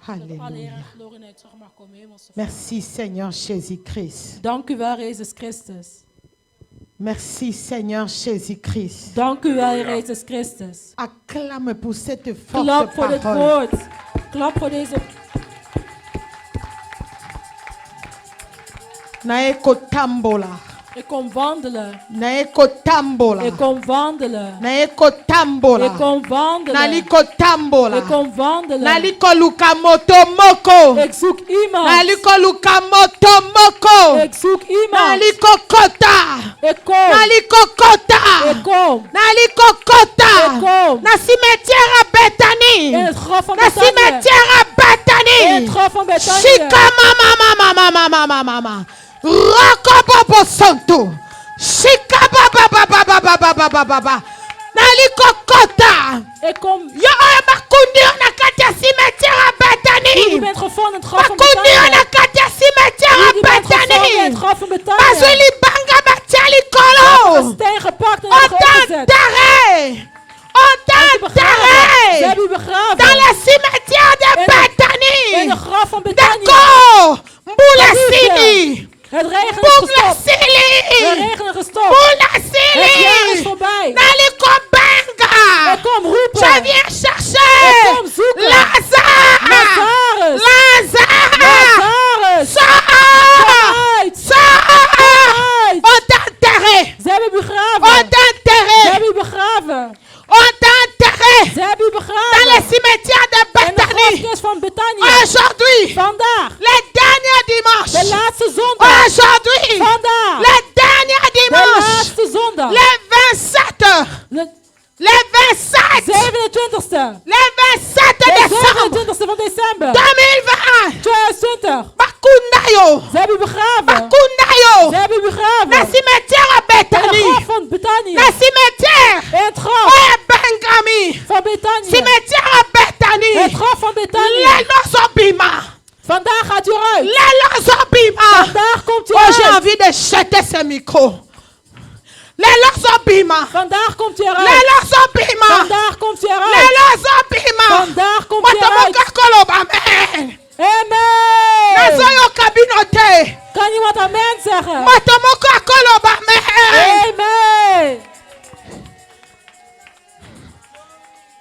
Alléluia. Merci Seigneur Jésus-Christ. Dank u wel, Jezus Christus. Merci Seigneur Jésus-Christ. Dank u wel, Jezus Christus. Acclame pour cette forte Klap voor dit parole. woord. Klap voor deze. Naeko tambola. Ik kom wandelen. Naeko tambola. Ik kom wandelen. Naeko tambola. Ik kom wandelen. Naliko tambola. Ik kom wandelen. Naliko lukamoto moko. Ik zoek iemand. Naliko lukamoto moko. Ik zoek iemand. Naliko kota. Ik kom. Naliko kota. Ik kom. Naliko kota. Ik kom. Na cimetière à Bethany. In het graf van Na Bethanië. cimetière à Bethany. In het graf van Bethanië. Shika mama. Rokobobo santo. Shika baba. Naliko kota. Ik kom. Yo bakundi na kati ya cimetière à Bethany. U bent gevonden in het graf van Bakundi na Bethanië. kati ya cimetière à U bent gevonden in Bethany. het graf van Bethanië. Bazuli banga batiali kolo. Een steen gepakt en On er t'a gezet. enterré. On t'a Ze enterré. hebben u begraven. Dans le cimetière de In het Bethany. graf van Bethanië. D'accord. Mbula Liefde. sili. Het regen is Mbula gestopt. Het sili. regen is gestopt. Mbula Het jaar is sili. voorbij. Naliko benga. Ik kom roepen. Je viens chercher. Ik kom zoeken. Lazare. Lazarus. Lazare. Lazarus. Sors. Uit. Sors. Uit. On t'a enterré. Ze hebben u On begraven. t'a Ze enterré. hebben u begraven. On t'a enterré. Ze hebben u Dans begraven. le cimetière de In de Bethany. grafkist van Bethanië. Aujourd'hui. Vandaag. Le dernier De dimanche. laatste zondag. Aujourd'hui. Vandaag. Le dernier De dimanche. laatste zondag. Le 27. De Le 27. 27e. Le 27 De décembre 27e van december. 2020. 2020. Bakundayo. Ze hebben u begraven. Bakundayo. Ze hebben u Le begraven. cimetière à In het Bethany. graf van Bethanië. Le cimetière. In het graf Oh, Bengami. van Bethanië. Cimetière à Bethany. In het graf van Bethanië. Les Lozobima. Vandaag gaat u eruit. Les Lozobima. Vandaag komt u Oh, j'ai eruit. envie de jeter ce micro. Les Lozobima. Vandaag komt u Les eruit. Lozobima. Vandaag komt u Les eruit. Lozobima. Vandaag komt u eruit. Motomoka koloba, amen. Amen. Nazoyo kabinote. Kan iemand amen zeggen? Motomoka koloba, amen. Amen.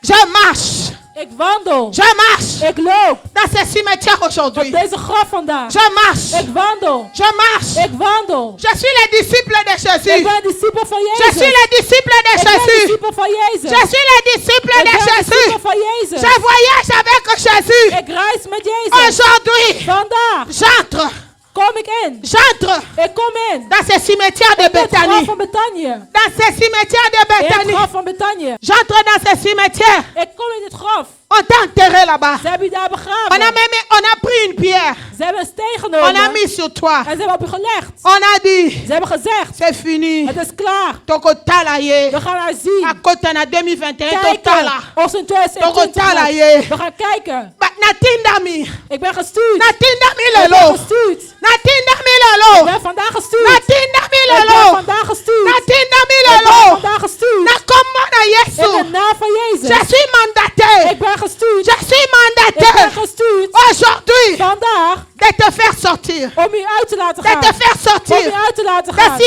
Je marche. Ik wandel. Je marche. Ik loop. Dans ce cimetière Op aujourd'hui. deze graf vandaag. Je marche. Ik wandel. Je marche. Ik wandel. Je suis le disciple de Ik Jésus. ben discipel van Je Jezus. suis le disciple de Ik ben Jésus. discipel van Jezus. Je suis le disciple Ik de ben discipel Jésus. van Jezus. Je voyage avec Jésus. Ik reis met Jezus. Aujourd'hui, Vandaag j'entre. kom ik in. J'entre Ik kom in. dans ce cimetière de In het graf Bethany. van Bethanië. Dans ce cimetière de In het Bethany. graf van Bethanië. J'entre dans ce cimetière. Ik kom in dit graf. On t'a enterré là-bas. Ze hebben u daar On a begraven. même, on a pris une pierre. Ze hebben een steen On a genomen. mis sur toi. En ze hebben op u gelegd. On a dit, Ze hebben gezegd. c'est fini. Het is klaar. Toko talaye. We gaan haar zien. À côté na 2021 Kijken. totala. Ons in 2020. Tokotala ye. We gaan kijken. Natindami. Ik ben gestuurd. Natindami Ik ben lelo. gestuurd. Natindami Ik lelo. ben vandaag gestuurd. Natindami Ik ben lelo. vandaag gestuurd. Natindami Ik ben lelo. vandaag gestuurd. Na komona In de Yesu. naam van Jezus. Je suis mandaté. Ik ben gestuurd. Je suis Ik ben mandaté. gestuurd. Aujourd'hui, Vandaag de te faire sortir. om u uit te laten De gaan. te faire Om u sortir. uit te laten Dans gaan.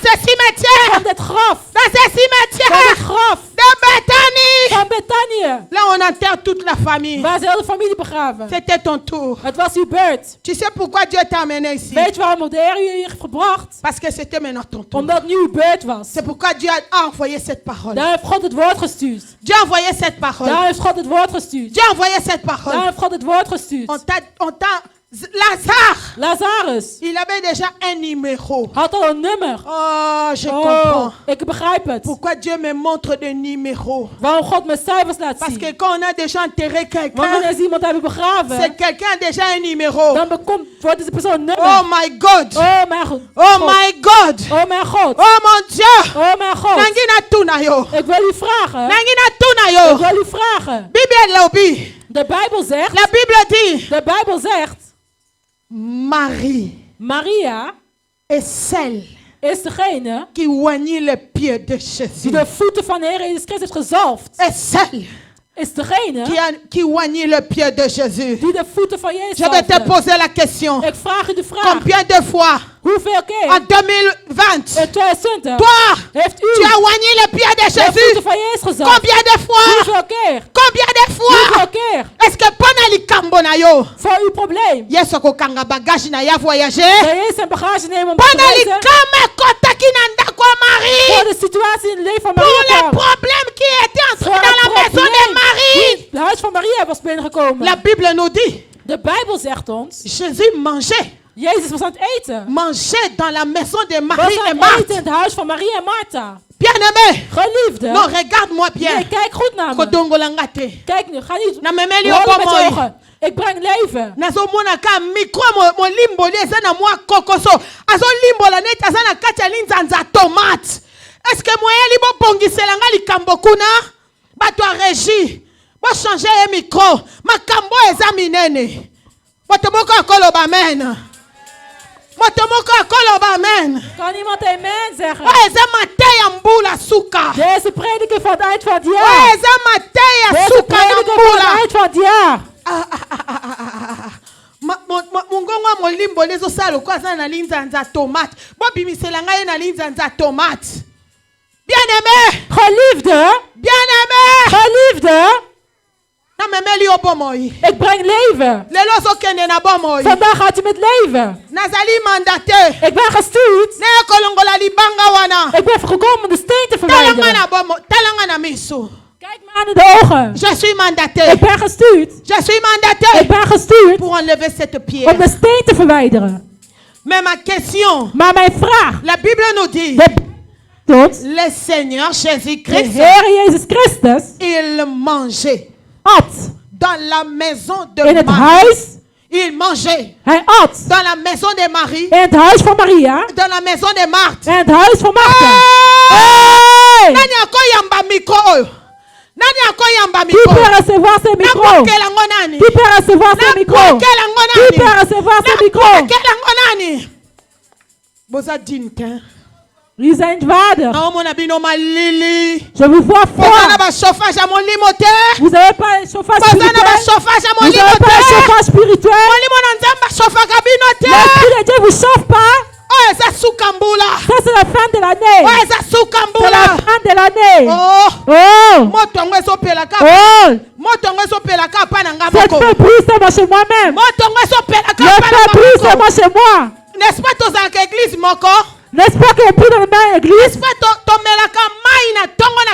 ce cimetière. Van dit graf. Dans ce Van dit cimetière. graf. De Bethany. Van Bethanië. Là, on enterre toute la famille. Waar is de hele familie begraven. C'était ton tour. Het was uw beurt. Tu sais pourquoi Dieu t'a amené ici? Weet je waarom de Heer u hier heeft gebracht? Parce que c'était maintenant ton tour. Omdat het nu uw beurt was. C'est pourquoi Dieu a envoyé cette parole. Daar heeft God het woord gestuurd. Dieu a envoyé cette parole. Daar heeft God het woord gestuurd. Dieu a envoyé cette Daar parole. heeft God het woord gestuurd. On t'a, Lazare, Lazarus il avait déjà un numéro. had al een nummer. Oh, je Oh, comprends. ik begrijp het. Pourquoi Dieu me montre des numéros? Waarom God me cijfers laat Parce que zien. quand on a déjà enterré Want wanneer quelqu'un, ze iemand hebben c'est begraven, quelqu'un a déjà un numéro. dan wordt deze persoon een nummer. Oh my God. Oh mijn God. Oh my God. Oh mijn God. Oh mon Dieu. Oh mijn God. Nangina tunayo. Ik wil u vragen. Nangina Ik tunayo. wil u vragen. Bible lobby. De Bijbel zegt. La Bible dit, De Bijbel zegt. Marie Maria est celle is degene qui oignit les pieds de die Jésus. de voeten van de Heer Jezus Christus heeft gezalfd. Est celle is degene qui oignit le pied de Jésus. die de voeten van Jezus Je vais te zalfde. poser la question. Ik vraag u de vraag. Combien de fois Hoeveel keer en 2020, in 2020 toi, heeft tu u as oigné le pied de de voeten Jésus? van Jezus gezalfd? Combien de fois? Hoeveel keer? Combien de fois? Hoeveel keer? Est-ce que pendant likambo na yo, Voor uw probleem. Yesu kokanga bagage na ya voyager? Dat Jezus zijn bagage nemen om te Pendant reizen. likama ekotaki na ndako ya Voor Marie? de situatie in het leven van Pour Maria les kwam. problèmes qui étaient entrés Voor dans la het maison de probleem Marie. die het huis van Maria was binnengekomen. La Bible nous dit, De Bijbel zegt ons, Jésus mangeait. Jezus was aan het eten. Mangeait dans la maison de Was Marie et aan het eten in Marthe. het huis van Maria en Martha. Bien-aimé, Geliefde. non, regarde-moi bien. Nee, kijk goed naar me. Kodongolanga te. Kijk nu, ga niet Na memeli rollen met je okomoi. ogen. Ik breng leven. nazomona ka micro molimboli eza na mwa kokoso azolimbola neti aza na kati ya linzanza ya tomate. Est-ce que moyeli bobongisela nga likambo kuna bato ya régie bochange ye micro makambo eza minene moto moko akoloba amen moto moko akoloba amen Kan iemand amen zeggen? oyo eza mateya mbula suka Deze prediker van het eind van het oyo jaar. eza mateya Deze suka na prediker van het mbula eind van het jaar. mongongo ya molimboli ezosala lokola aza na linzanza ya tomate bobimisela ngai ye na linzanza ya tomate. Bien-aimé, Geliefde, bien-aimé, geliefde, namemeli yo bomoi ik breng leven. lelo ozokende na bomoi Vandaag gaat u met leven. nazali mandate Ik ben gestuurd. naye kolongola libanga wana Ik ben gekomen om de steen te talanga verwijderen. na bomoi talanga na miso. Kijk me aan in de ogen. Je suis mandaté, Ik ben gestuurd. je suis Ik mandaté ben gestuurd pour enlever cette om pierre. de steen te verwijderen. Mais ma question, Maar mijn vraag, la Bible nous dit, tot le Seigneur de Jésus-Christ, Heer Jezus Christus il mangeait at dans la maison de in het Marie. huis. Il mangeait Hij at dans la maison de Marie, in het huis van Maria dans la maison de Marthe. en het huis van Martha. Hey! Hey! Nani akoyamba micro oyo? Nani akoyamba Qui micro? peut recevoir ce micro? Nabokela ngo nani? Qui peut recevoir ce micro? Nabokela ngo Qui nani? peut recevoir ce micro? Nabokela ngo nani? Boza dintin. Jullie zijn vader. Naomona bino malili. Je vous vois Boza na froid. ba chauffage à molimo te. Vous n'avez pas un chauffage Boza na ba spirituel. chauffage à Vous molimo n'avez pas un te. chauffage spirituel. Molimo na nzamba chauffaka bino te. L'Esprit de Dieu ne vous chauffe pas. Oyo eza suka mbula. Ça, c'est la fin de l'année. Oyo eza suka C'est la mbula. fin de l'année. Oh, Oh! moto yango ezopelaka. Oh! Moto yango ezopelaka pa na nga Cette moko. fait brûle seulement chez moi-même. Moto yango ezopelaka Le pa na feu nga brûle moko. seulement chez moi. N'est-ce pas tozalaka église moko? N'est-ce pas qu'on prie dans la même église? N'est-ce pas tomelaka mai na ntongo na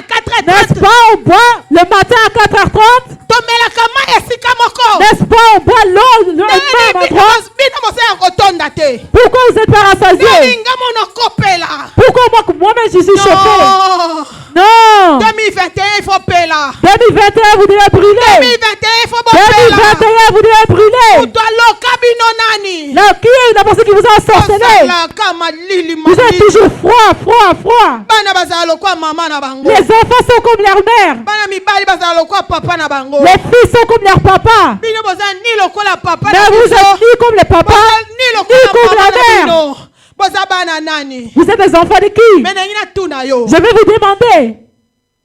N'est-ce 4h30? pas on boit le matin à 4h30? Tomelaka mai esika moko. N'est-ce pas on boit l'eau le même endroit? Bino mosala kotonda te. Pourquoi vous êtes pas rassasiés? Nalinga mono kopela. Pourquoi moi-même je suis chauffé? Non. Non! 2021 il faut pela. 2021 vous devez brûler! 2021 il faut bopela. 2021 vous devez brûler! Utaloka bino nani? Là, qui est la personne qui vous a sorcelé? Osalaka malili Vous êtes malili. toujours froid. Bana bazala lokwa mama na bango. Les enfants sont comme leur mère. Bana mibali bazala lokwa papa na bango. Les filles sont comme leur papa. Bino boza ni lokola papa Mais na vous biso. êtes ni comme les papas, Ni lokola ni comme mama la na mère. bino. Boza bana nani? Vous êtes des enfants de qui? Mais nangi na tuna yo. Je vais vous demander.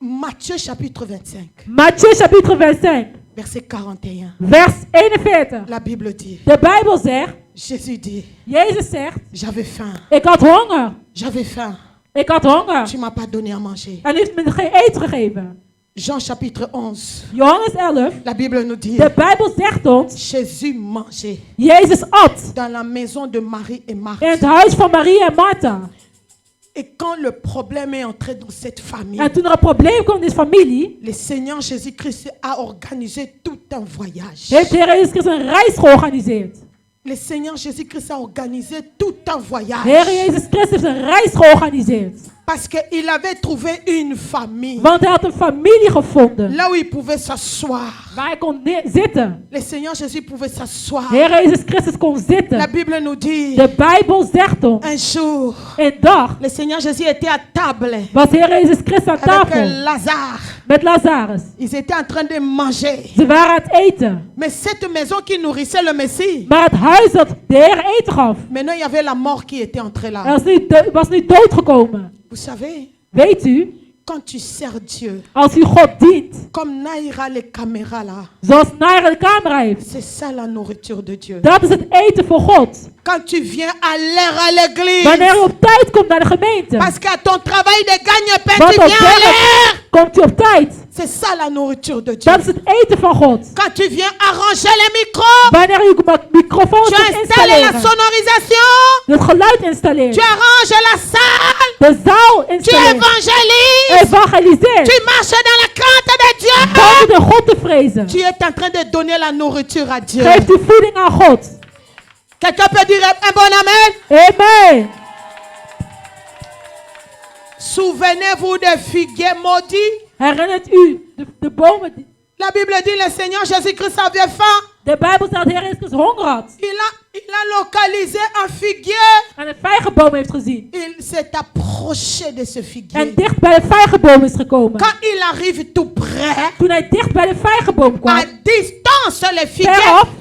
Matthieu chapitre 25, Matthieu chapitre 25, verset 41. vers 41. La Bible dit, De Bijbel zegt, Jésus dit, Jezus zegt, j'avais faim, ik had honger. j'avais faim. Ik had honger. Tu m'as pas donné à manger. En u heeft me geen eten gegeven. Jean chapitre 11, Johannes 11, la Bible nous dit, de Bijbel zegt ons, Jésus mangeait Jezus at dans la maison de Marie et Marthe. in het huis van Maria en Martha. Et quand le problème est entré dans cette famille, En toen er een probleem kwam in deze familie, le Seigneur Jésus-Christ a organisé tout un voyage. heeft de Heer Jezus Christus een reis georganiseerd. Le Seigneur Jésus-Christ a organisé tout un De voyage. Heer Jezus Christus heeft een reis georganiseerd. Parce qu'il avait trouvé une famille Want hij had een familie gevonden là où il pouvait s'asseoir. waar hij kon zitten. Le Seigneur Jésus pouvait s'asseoir. De Heer Jezus Christus kon La zitten. Bible nous dit, De Bijbel zegt ons, un jour, een dag le Seigneur Jésus était à table was de Heer Jezus Christus aan avec tafel Lazare. met Lazarus. Ils étaient en train de manger. Ze waren aan het eten. Mais cette maison qui nourrissait le Messie, Maar het huis dat de Heer eten gaf, maintenant il y avait la mort qui était entrée là. was nu dood gekomen. Vous savez, Weet u, Quand tu sers Dieu, Als u God dient, comme Naïra les caméras là, zoals Naira de camera heeft. c'est ça la nourriture de Dieu. Dat is het eten voor God. Quand tu viens à l'heure à l'église, Wanneer u op tijd komt naar de gemeente. parce qu'à ton travail de gagne-pain, Want tu op viens à l'heure. werk komt u op tijd. C'est ça la nourriture de Dieu. Dat is het eten van God. Quand tu viens arranger les micros, Wanneer u microfoons tu gaat installes la installeren. sonorisation, Het geluid installeert. tu arranges la salle, De zaal tu installeren. évangélises, Evangeliseert. tu marches dans la crainte de Dieu. Buiten de God te vrezen. Tu es en train de donner la nourriture à Dieu. Geeft u voeding aan God. Quelqu'un peut dire un bon amen? Amen. Souvenez-vous des figuiers maudits. Herinnert u de bomen. La Bible dit le Seigneur Jésus-Christ avait faim. De Bijbel staat de Heer Jezus Christus honger had. Il a localisé un figuier. En een vijgenboom heeft gezien. Il s'est approché de ce figuier. En dicht bij de vijgenboom is gekomen. Quand il arrive tout près, Toen hij dicht bij de vijgenboom à kwam. distance,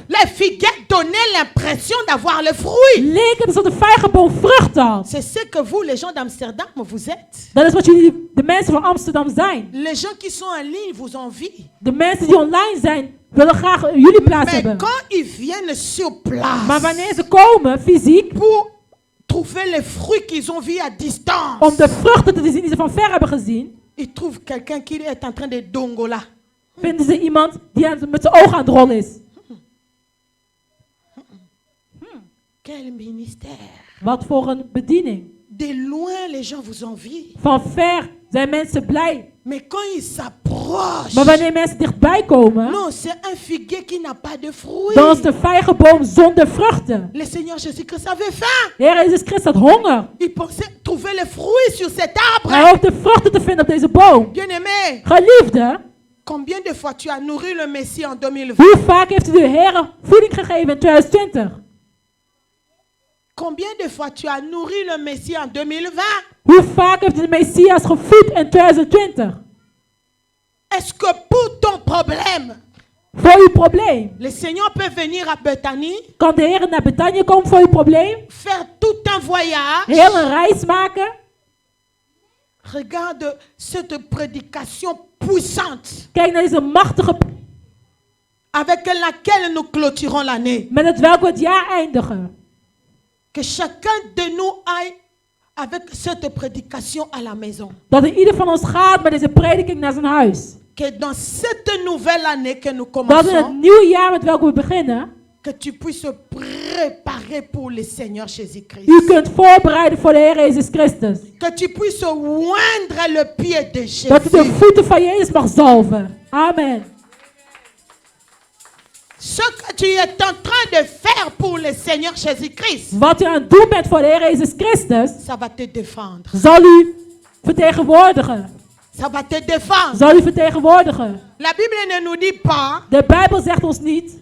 les figuiers donnaient l'impression d'avoir le fruit. Leek het alsof de vijgenboom vruchten had. C'est ce que vous, les gens d'Amsterdam, vous êtes. Dat is wat jullie, de mensen van Amsterdam zijn. Les gens qui sont en ligne vous envient. De mensen die online zijn, willen graag jullie plaats Mais hebben. quand ils viennent sur Maar place wanneer ze komen, fysiek, pour trouver les fruits qu'ils ont vus à distance, om de vruchten te zien die ze van ver hebben gezien, ils trouvent quelqu'un qui est en train de dongola. vinden ze iemand die met zijn ogen aan het rollen is. Quel ministère. Wat voor een bediening. De loin, les gens vous envient. Van ver zijn mensen blij. Mais quand ils s'approchent, Maar wanneer mensen dichtbij komen, non, c'est un figuier qui n'a pas de fruits. dan is de vijgenboom zonder vruchten. Le Seigneur Jésus-Christ avait faim. De Heer Jezus Christus had honger. Il pensait trouver les fruits sur cet arbre. Hij hoopte vruchten te vinden op deze boom. Bien-aimé, Geliefde, combien de fois tu as nourri le Messie en 2020? hoe vaak heeft u de Heer voeding gegeven in 2020? Combien de fois tu as nourri le Messie en 2020? Hoe vaak heeft u de Messias gevoed in 2020? Est-ce que pour ton problème, Voor uw probleem. le Seigneur peut venir à Bethanie, Kan de Heer naar Betanië komen voor uw probleem? faire tout un voyage? Heel een reis maken? Regarde cette prédication puissante Kijk naar deze machtige, avec laquelle nous clôturons l'année. met het welk we het jaar eindigen. Que chacun de nous aille avec cette prédication à la maison. Dat er ieder van ons gaat met deze prediking naar zijn huis. Que dans cette nouvelle année que nous Dat in het commençons, nieuwe jaar met welk we beginnen, que tu puisses préparer pour le Seigneur Jésus-Christ. u kunt voorbereiden voor de Heer Jezus Christus. Que tu puisses oindre le pied de Dat u de Jésus. voeten van Jezus mag zalven. Amen. Ce que tu es en train de faire pour le Seigneur Jésus-Christ, Wat u aan het doen bent voor de Heer Jezus Christus, ça va te défendre. zal u vertegenwoordigen. Ça va te défendre. Zal u vertegenwoordigen. La Bible ne nous dit pas, De Bijbel zegt ons niet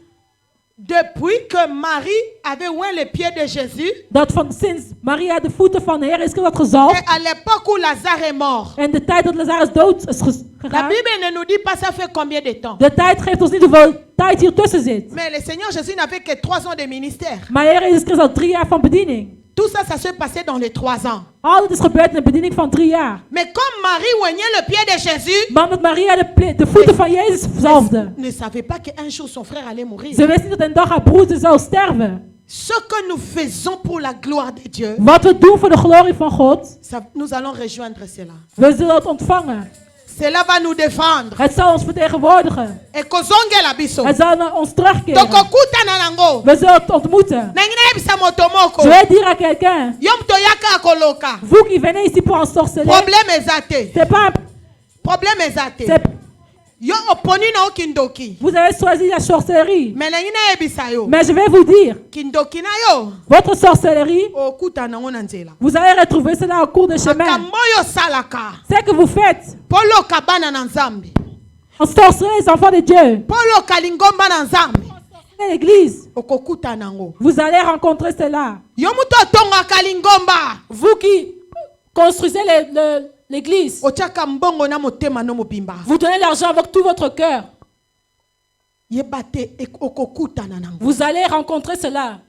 depuis que Marie avait oint les pieds de Jésus, dat sinds Maria de voeten van de Heer Jezus Christus had et gezalfd à l'époque où Lazare est mort, en de tijd dat Lazarus dood is la gegaan. Bible ne nous dit pas ça fait combien de temps. De tijd geeft ons niet hoeveel tijd hier tussen zit. Mais le Seigneur Jésus n'avait que 3 ans de ministère. Maar de Heer Jezus Christus had 3 jaar van bediening. Tout ça, ça s'est passé dans les 3 ans. Al dat is gebeurd in een bediening van 3 jaar. Mais comme Marie oignait le pied de Jésus, Maar omdat Maria de voeten van Jezus zalfde. ne savait pas qu'un jour son frère allait mourir. Ze wist niet dat een dag haar broer zou sterven. Ce que nous faisons pour la gloire de Dieu, Wat we doen voor de glorie van God, nous allons rejoindre cela. we zullen het ontvangen. Cela va nous défendre. Het zal ons vertegenwoordigen. Et kozonge la biso. Het zal naar ons terugkeren. Tokokuta na nango. We zullen het ontmoeten. Nangina ebisa motomoko. Je vais dire à quelqu'un, Yom toyaka akoloka. vous qui venez ici pour ensorceler, Problème ezate. c'est pas, Problème ezate. c'est, Yo oponi na okindoki. vous avez choisi la sorcellerie. Mais nangina ebisa yo. Mais je vais vous dire, Kindoki na yo. votre sorcellerie, Okuta nango na nzela. vous allez retrouver cela au cours de chemin. Makambo yo salaka. Ce que vous faites, Polo kabana na nzambi. ensorceler les enfants de Dieu, Polo kalingomba na nzambi. l'église, Okokuta nango. vous allez rencontrer cela. Yo muto tonga kalingomba. Vous qui construisez l'église, Otiaka mbongo na motema no mobimba. vous donnez l'argent avec tout votre cœur. Yebate okokuta na nango. Vous allez rencontrer cela.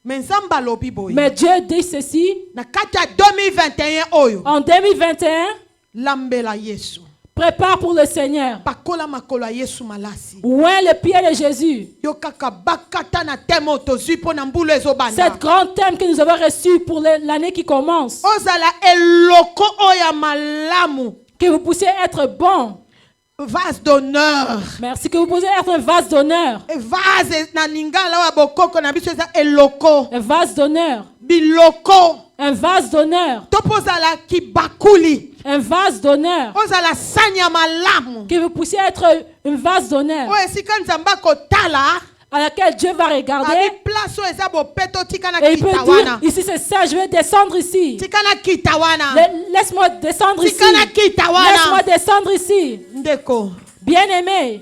Mais nzamba lobi boy. Mais Dieu dit ceci, Na kati ya 2021 oyo. en 2021, Lambela Yesu. Prépare pour le Seigneur. Pakola makolo ya Yesu malasi. Oint le pied de Jésus. Yo kaka bakata na temo tozui po na mbulu ezobanda. Cette grande thème que nous avons reçu pour l'année qui commence. Ozala eloko oya malamu. Que vous puissiez être bon. Vase d'honneur. Merci. Que vous puissiez être un vase d'honneur. Vase na ningala wa bokoko na biso eza eloko. Un vase d'honneur. Biloko. Un vase d'honneur. Topozala ki bakuli. Un vase d'honneur. Ozala sanya malamu. Que vous puissiez être un vase d'honneur. O esika nzamba kotala. À laquelle Dieu va regarder. Et il peut dire, ici c'est ça, je vais descendre ici. Laisse-moi descendre ici. Laisse-moi descendre ici. Bien-aimé,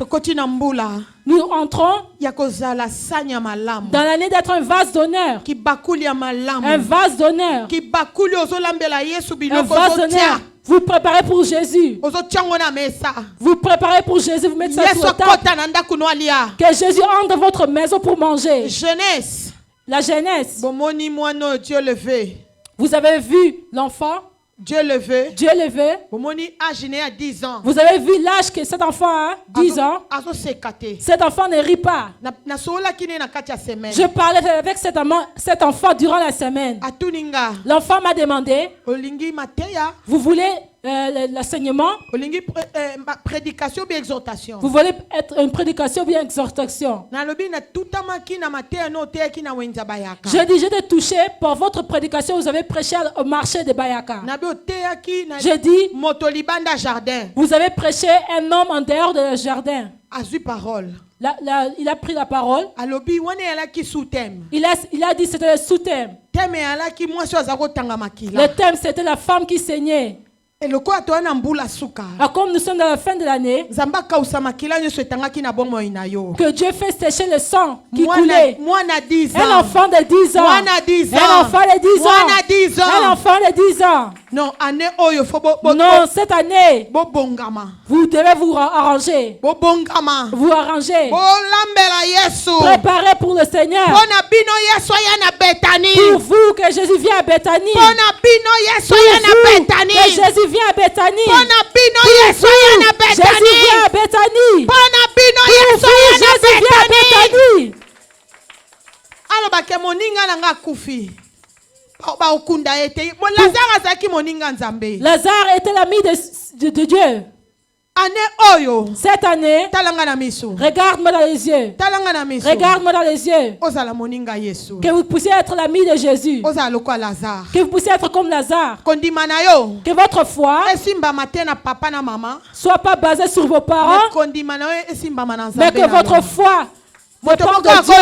nous entrons dans l'année d'être un vase d'honneur. Un vase d'honneur. Un vase d'honneur. Vous préparez pour Jésus. Vous préparez pour Jésus. Vous mettez ça sur la table. Que Jésus entre dans votre maison pour manger. Jeunesse. La jeunesse. Dieu le veut. Vous avez vu l'enfant. Dieu le veut. Dieu le veut. À 10 ans. Vous avez vu l'âge que cet enfant a, 10 ans. Cet enfant ne rit pas. Je parlais avec cet enfant durant la semaine. L'enfant m'a demandé, vous voulez l'enseignement? Prédication ou exhortation? Vous voulez être une prédication ou bien exhortation? Je dis, je t'ai touché par votre prédication. Vous avez prêché au marché de Bayaka. Je dis, vous avez prêché un homme en dehors de jardin. Il a pris la parole. Il a dit c'était le sous-thème. Le thème c'était la femme qui saignait. Comme nous sommes dans la fin de l'année, que Dieu fait sécher le sang qui coulait. Un enfant de 10 ans. Un enfant de 10 ans. Un enfant de 10 ans. Non, cette année, vous devez vous arranger. Vous arranger. Préparez pour le Seigneur. Pour vous que Jésus vienne à Bethanie. Que Jésus viens à Bethanie. Jésus vient à Bethanie. Jésus vient à Bethanie. Lazare était l'ami de Dieu. Cette année, regarde-moi dans les yeux. Regarde-moi dans les yeux. Que vous puissiez être l'ami de Jésus. Que vous puissiez être comme Lazare. Que votre foi soit pas basée sur vos parents, mais que votre foi dépend de Dieu.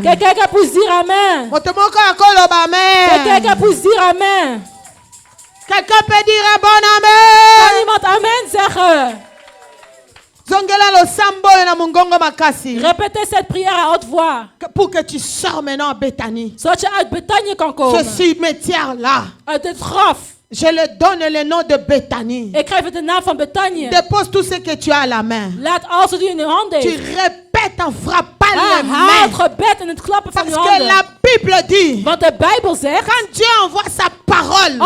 Que quelqu'un puisse dire Amen. Que quelqu'un puisse dire Amen. Quelqu'un peut dire un bon amen. Amen, répétez cette prière à haute voix. Pour que tu sors maintenant à Bethanie. Ce cimetière-là. Je le donne le nom de Bethanie. Dépose tout ce que tu as à la main. Tu répètes en frappant les mains. Parce que la Bible dit, quand Dieu envoie sa parole,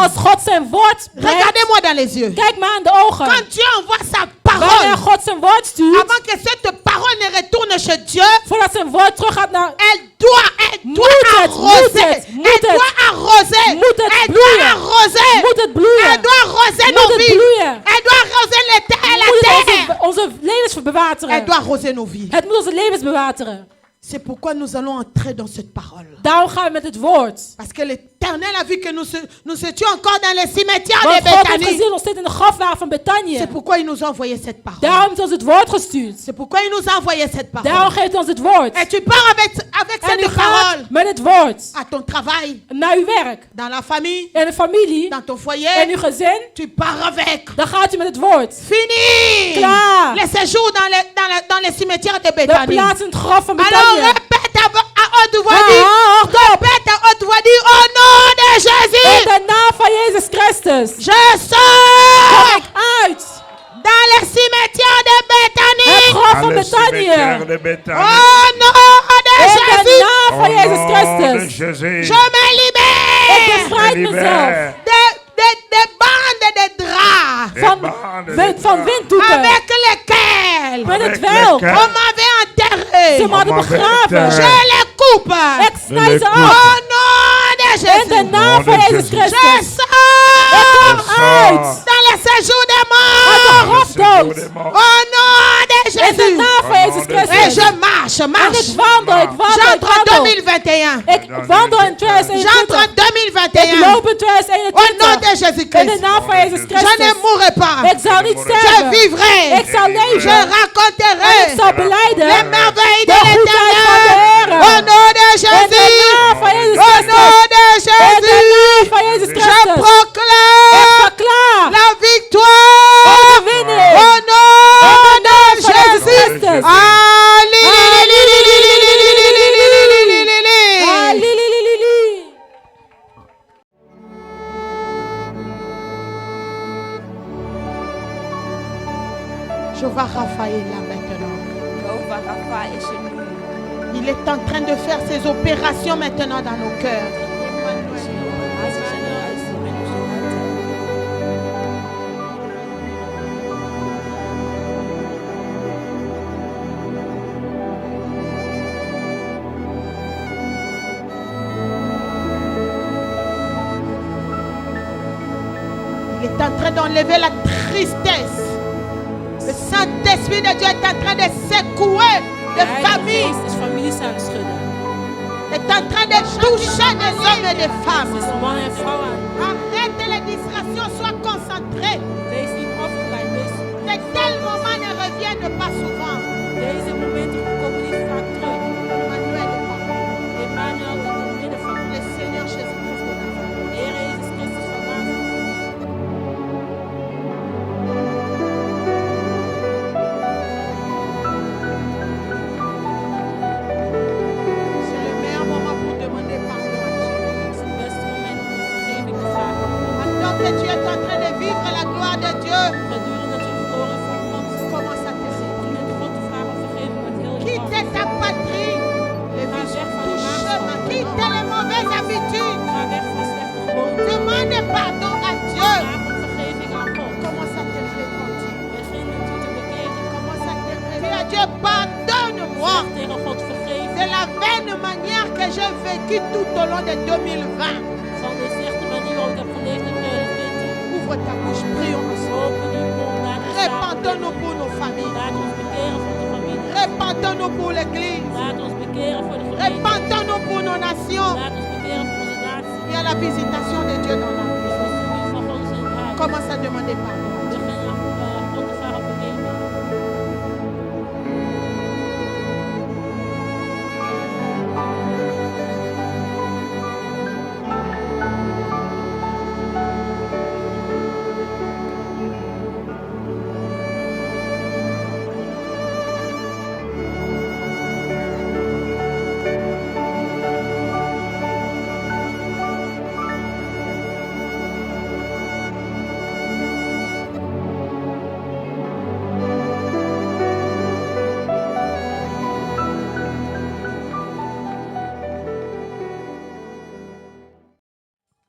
regardez-moi dans les yeux. Quand Dieu envoie sa parole, avant que cette parole ne retourne chez Dieu, elle doit arroser. Elle doit arroser nos vies. Elle doit arroser la terre. Elle doit arroser nos vies. C'est pourquoi nous allons entrer dans cette parole. Parce que l'Éternel a vu que nous étions encore dans les cimetières de Bethanie. C'est pourquoi il nous a envoyé cette parole. C'est pourquoi il nous a envoyé cette parole. Et tu pars avec cette parole à ton travail, dans la famille, dans ton foyer. Tu pars avec. Fini le séjour dans les cimetières de Bethanie. Alors répète à haute voix, au nom de Jésus. Je sors dans les cimetières de Bethanie. Au nom de Jésus. Je me libère des bandes de draps. dood. On m'avait enterré. Ze m'hadden begraven. Je les coupe. Ik snij ze Au af. nom de In de Jésus. naam van Jezus Je Christus. sors Ik kom uit. dans le séjour des Uit de morts. grafdood. Au nom de In de Jésus. naam van Jezus Et Christus. je marche, En marche. ik wandel, ik wandel, ik J'entre en wandel. 2021. Ik wandel in J'entre en 2021. Ik 2021. loop in Au nom de 2021. In de Jésus-Christ. naam van Jezus Je ne Christus. mourrai pas. Ik zal niet Je sterven. vivrai. Ik zal Je leven. En ik raconterai zal beleiden les merveilles de de goedheid van de l'Éternel. Heer. Au nom de In de Jésus. naam van Jezus Au Christus. nom de In de naam Jésus. van Jezus Je Christus. Ik proclame verklaar la victoire. overwinning. Au nom de van Jezus Jésus. Christus. Ah, li, li, li, li, li. Je vois Raphaël là maintenant. Jehovah Rapha is er nu. Il est en train de faire ses opérations maintenant dans nos cœurs. Hij is er in onze harten. Il est en train d'enlever la tristesse. Le Saint-Esprit de Dieu est en train de secouer les familles. Geest is families aan het schudden. Est en train de toucher des hommes et des femmes. Het is mannen en vrouwen aan. Arrête les distractions, sois concentré. Wees niet afgeleid. De tels moments ne reviennent pas souvent. Deze momenten komen niet vaak terug. Emmanuel est parmi nous. Emmanuel in het midden van Le Seigneur Jésus-Christ de Nazareth. de Heer Jezus Christus van Nazareth. C'est le meilleur moment pour demander pardon à Dieu. Het is het beste moment om vergeving te vragen. Pendant que tu es en train de vivre la gloire de Dieu, Gedurende dat je glorie van God commence à te dire. met God te vragen om vergeving met heel je Quitte hart. ta patrie. Les Ga weg van tout je chemin. maatschap. Quitte les mauvaises habitudes. Ga weg van slechte gewoonten. Demande pardon à Dieu. Vraag om vergeving aan God. Commence à te repentir. Begin met u te bekeren. Commence à te repentir. Dis à Dieu, pardonne-moi Zeg tegen God vergeven. de la vaine manière que j'ai vécu tout au long de 2020. Van de slechte manier waarop ik heb geleefd in 2020. Ouvre ta bouche, prions ensemble. Open uw mond, laat ons Repentons-nous pour nos familles. Laat ons bekeren voor de familie. Repentons-nous pour l'église. Laat ons bekeren voor de gemeente. Repentons-nous pour nos nations. Laat ons bekeren voor onze natie. Il y a la visitation de Dieu dans la vie. Dus als u van God is in het huis. Commence à demander pardon à Dieu. Begin God te vragen om vergeving.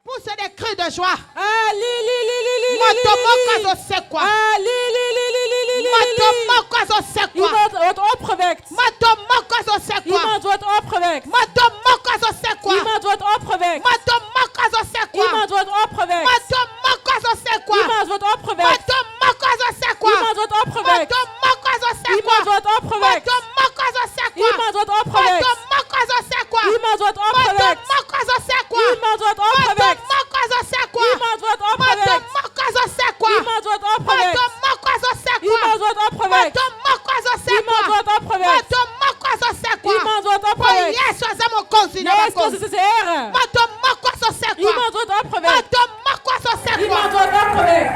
Pousse des cris de joie. Ah, li, li, li, li, li, li, Motomoko li, li. zo sekwa. Ah, li, li, li, li, li, li, li, li. Motomoko zo sekwa. Iemand wordt opgewekt. Motomoko zo sekwa. Iemand wordt opgewekt. Motomoko zo sekwa. Iemand wordt opgewekt. Motomoko zo sekwa. Iemand wordt opgewekt. Motomoko zo sekwa. Iemand wordt opgewekt. Motomoko zo sekwa. Iemand wordt opgewekt. Motomoko zo sekwa. Iemand wordt opgewekt. Motomoko zo sekwa. Iemand wordt opgewekt. Motomoko zo sekwa. Iemand wordt opgewekt. Motomoko zo sekwa. Iemand wordt opgewekt. Motomoko zo sekwa. Iemand wordt opgewekt. Motomoko zo sekwa. Iemand wordt opgewekt. Motomoko zo sekwa. Iemand wordt opgewekt. Motomoko zo sekwa. Iemand wordt opgewekt. Motomoko zo sekwa. Iemand wordt Oh opgewekt. Yesu aza mokonzi na Jezus bakonzi. is de Heer. Motomoko zo sekwa. Iemand wordt opgewekt. Motomoko zo sekwa. Iemand wordt opgewekt.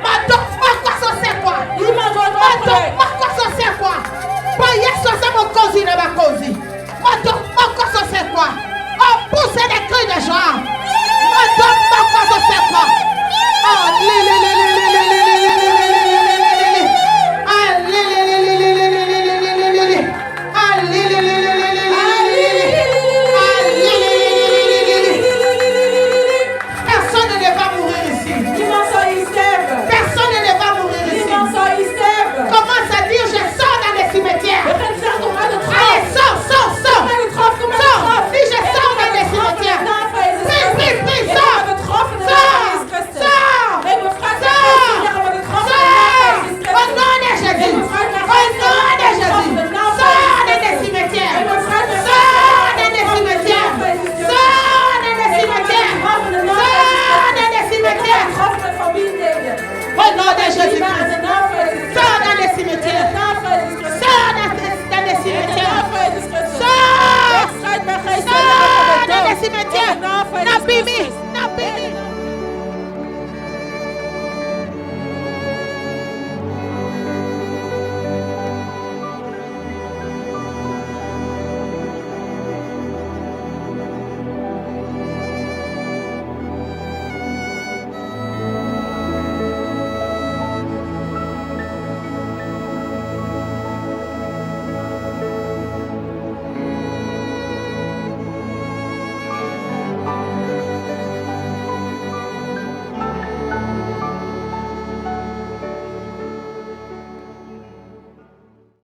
Motomoko zo sekwa. Iemand wordt opgewekt. Motomoko zo sekwa. Oh Yesu aza mokonzi na bakonzi. Motomoko zo sekwa. Oh pousse des cris de joie. Motomoko zo sekwa. Oh li li li li li li li li li li li li li li. Ah li li li li li li li li li li li li. Ah li li li li li li li li li li. Ah li li li li li li li li. Personne ne va mourir ici. Niemand zal hier sterven. Personne ne va mourir ici. Niemand zal hier sterven. Commence à dire je sors dans les cimetières. enough for his Nabimi. message.